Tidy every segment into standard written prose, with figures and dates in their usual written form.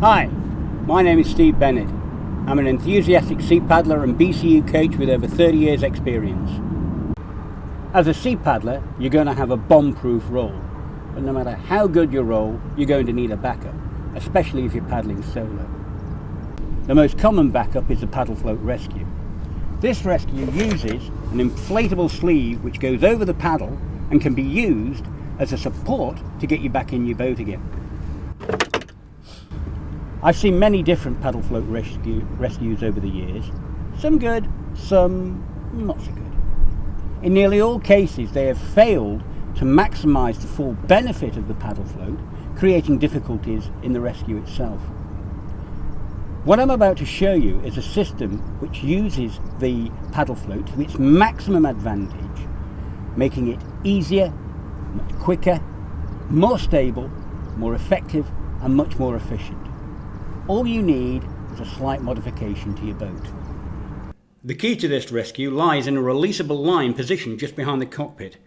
Hi, my name is Steve Bennett. I'm an enthusiastic sea paddler and BCU coach with over 30 years experience. As a sea paddler, you're going to have a bomb-proof roll, but no matter how good your roll, you're going to need a backup, especially if you're paddling solo. The most common backup is the paddle float rescue. This rescue uses an inflatable sleeve which goes over the paddle and can be used as a support to get you back in your boat again. I've seen many different paddle float rescues over the years, some good, some not so good. In nearly all cases they have failed to maximise the full benefit of the paddle float, creating difficulties in the rescue itself. What I'm about to show you is a system which uses the paddle float to its maximum advantage, making it easier, much quicker, more stable, more effective and much more efficient. All you need is a slight modification to your boat. The key to this rescue lies in a releasable line positioned just behind the cockpit.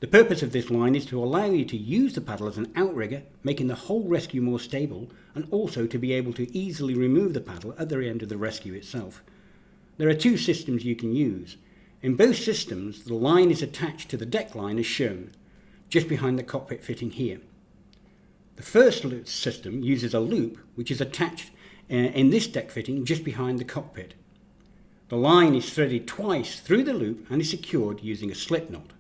The purpose of this line is to allow you to use the paddle as an outrigger, making the whole rescue more stable, and also to be able to easily remove the paddle at the end of the rescue itself. There are two systems you can use. In both systems, the line is attached to the deck line as shown, just behind the cockpit fitting here. The first system uses a loop which is attached in this deck fitting just behind the cockpit. The line is threaded twice through the loop and is secured using a slip knot.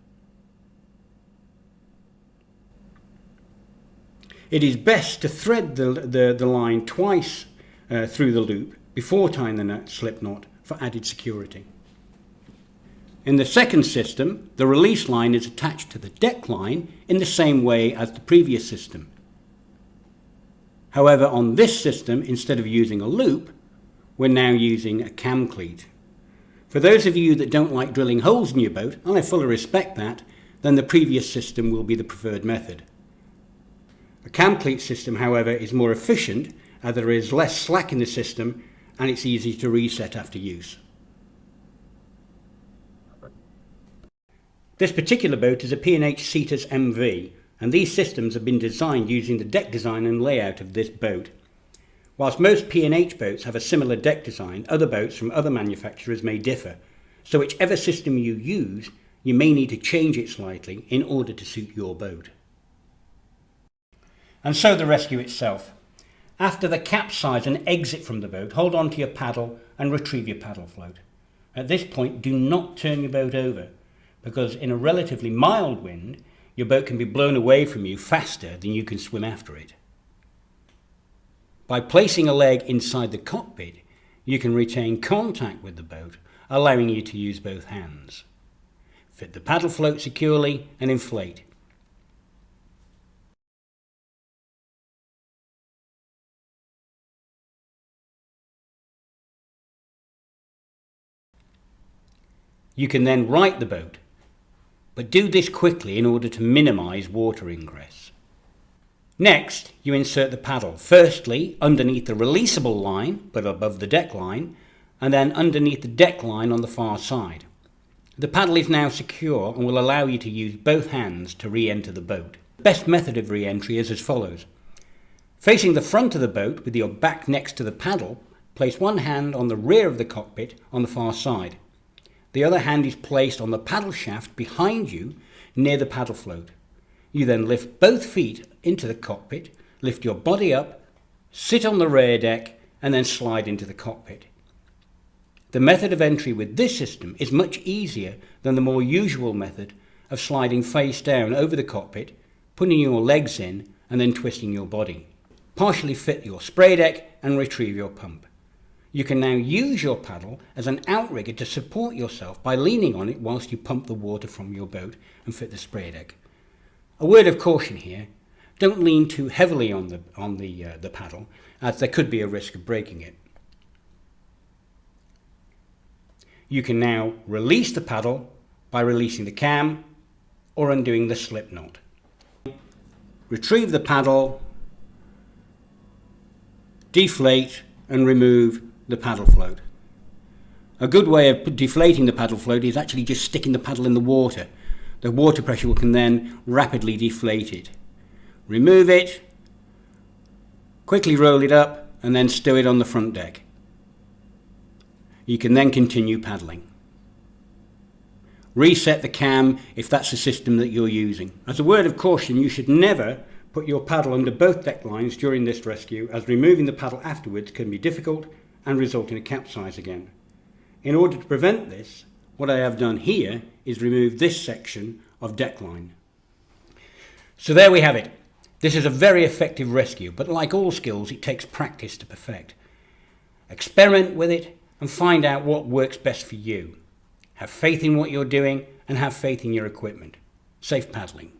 It is best to thread the line twice through the loop before tying the slip knot for added security. In the second system, the release line is attached to the deck line in the same way as the previous system. However, on this system, instead of using a loop, we're now using a cam cleat. For those of you that don't like drilling holes in your boat, and I fully respect that, then the previous system will be the preferred method. A cam cleat system, however, is more efficient as there is less slack in the system and it's easy to reset after use. This particular boat is a P&H Cetus MV, and these systems have been designed using the deck design and layout of this boat. Whilst most P&H boats have a similar deck design, other boats from other manufacturers may differ, so whichever system you use, you may need to change it slightly in order to suit your boat. And so the rescue itself. After the capsize and exit from the boat, hold on to your paddle and retrieve your paddle float. At this point, do not turn your boat over, because in a relatively mild wind, your boat can be blown away from you faster than you can swim after it. By placing a leg inside the cockpit, you can retain contact with the boat, allowing you to use both hands. Fit the paddle float securely and inflate. You can then right the boat, but do this quickly in order to minimize water ingress. Next, you insert the paddle, firstly underneath the releasable line, but above the deck line, and then underneath the deck line on the far side. The paddle is now secure and will allow you to use both hands to re-enter the boat. The best method of re-entry is as follows. Facing the front of the boat with your back next to the paddle, place one hand on the rear of the cockpit on the far side. The other hand is placed on the paddle shaft behind you near the paddle float. You then lift both feet into the cockpit, lift your body up, sit on the rear deck and then slide into the cockpit. The method of entry with this system is much easier than the more usual method of sliding face down over the cockpit, putting your legs in and then twisting your body. Partially fit your spray deck and retrieve your pump. You can now use your paddle as an outrigger to support yourself by leaning on it whilst you pump the water from your boat and fit the spray deck. A word of caution here, don't lean too heavily on the paddle as there could be a risk of breaking it. You can now release the paddle by releasing the cam or undoing the slip knot. Retrieve the paddle, deflate and remove the paddle float. A good way of deflating the paddle float is actually just sticking the paddle in the water. The water pressure can then rapidly deflate it. Remove it, quickly roll it up and then stow it on the front deck. You can then continue paddling. Reset the cam if that's the system that you're using. As a word of caution, you should never put your paddle under both deck lines during this rescue, as removing the paddle afterwards can be difficult and result in a capsize again. In order to prevent this, what I have done here is remove this section of deck line. So there we have it. This is a very effective rescue, but like all skills, it takes practice to perfect. Experiment with it and find out what works best for you. Have faith in what you're doing and have faith in your equipment. Safe paddling.